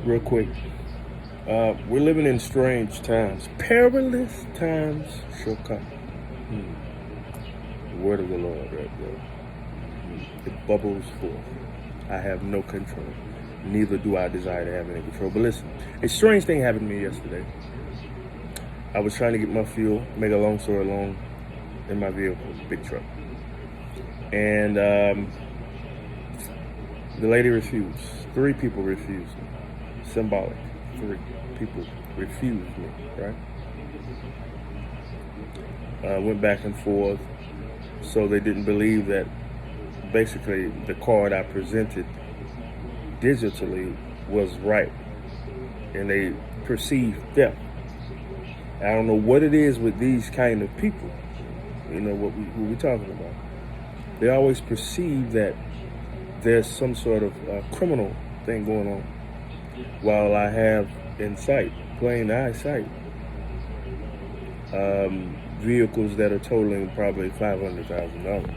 real quick. We're living in strange times. Perilous times shall come. The word of the Lord, right there. It bubbles forth. I have no control. Neither do I desire to have any control. But listen, a strange thing happened to me yesterday. I was trying to get my fuel, make a long story long, in my vehicle, big truck. And the lady refused. 3 people refused me. Symbolic. 3 people refused me, right? Went back and forth. So they didn't believe that basically the card I presented digitally was right. And they perceived theft. I don't know what it is with these kind of people. You know what we're talking about. They always perceive that there's some sort of criminal thing going on, while I have in sight, plain eyesight, vehicles that are totaling probably $500,000.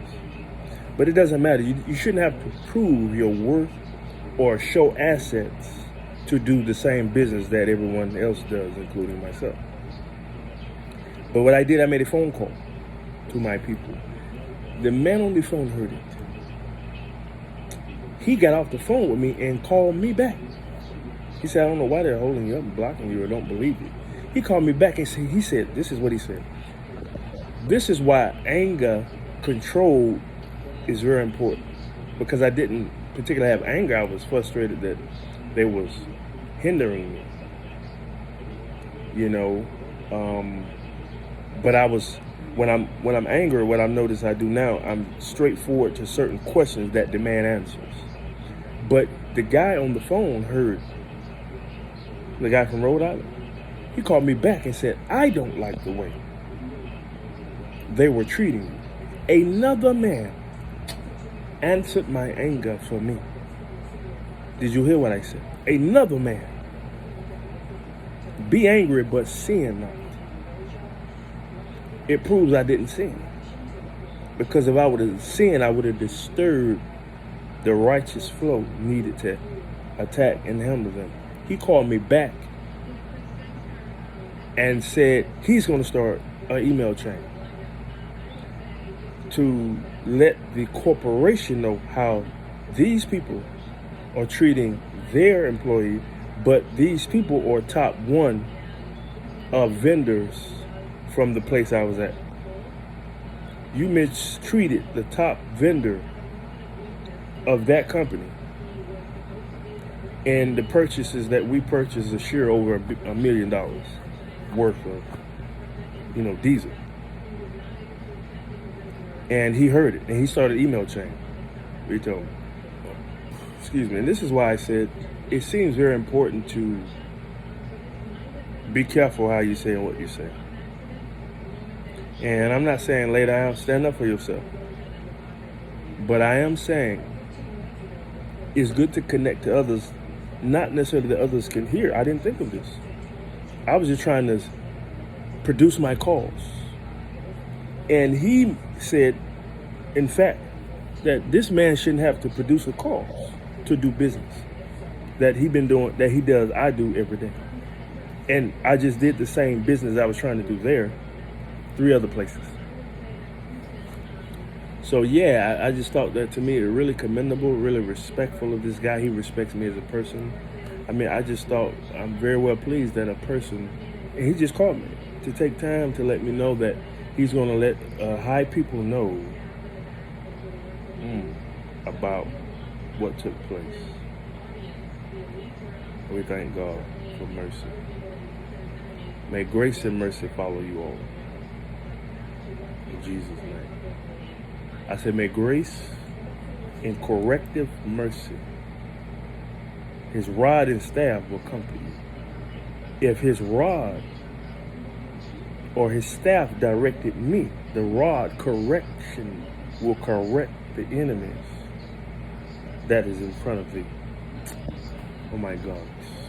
But it doesn't matter. You shouldn't have to prove your worth or show assets to do the same business that everyone else does, including myself. But what I did, I made a phone call to my people. The man on the phone heard it. He got off the phone with me and called me back. He said, I don't know why they're holding you up and blocking you or don't believe you. He called me back and he said, this is what he said. This is why anger control is very important. Because I didn't particularly have anger. I was frustrated that they was hindering me. You know, but I was, when I'm angry, what I've noticed I do now, I'm straightforward to certain questions that demand answers. But the guy on the phone heard, the guy from Rhode Island, he called me back and said, I don't like the way they were treating me. Another man answered my anger for me. Did you hear what I said? Another man. Be angry, but sin not. It proves I didn't sin. Because if I would have sinned, I would have disturbed the righteous flow needed to attack and handle them. He called me back and said he's going to start an email chain to let the corporation know how these people are treating their employee, but these people are top 1 of vendors from the place I was at. You mistreated the top vendor of that company, and the purchases that we purchased a share over $1 million worth of, diesel. And he heard it, and he started email chain. He told me. Excuse me. And this is why I said it seems very important to be careful how you say and what you say. And I'm not saying lay down, stand up for yourself. But I am saying it's good to connect to others, not necessarily that others can hear. I didn't think of this. I was just trying to produce my cause. And he said, in fact, that this man shouldn't have to produce a cause to do business that he does, I do every day. And I just did the same business I was trying to do there, 3 other places. So yeah, I just thought that, to me, it's really commendable, really respectful of this guy. He respects me as a person. I mean, I just thought I'm very well pleased that a person, and he just called me to take time to let me know that he's going to let high people know about what took place. We thank God for mercy. May grace and mercy follow you all. In Jesus' name. I said, may grace and corrective mercy, his rod and staff will accompany you. If his rod or his staff directed me, the rod correction will correct the enemies that is in front of thee. Oh my God.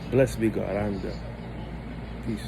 Blessed be God. I'm done. Peace.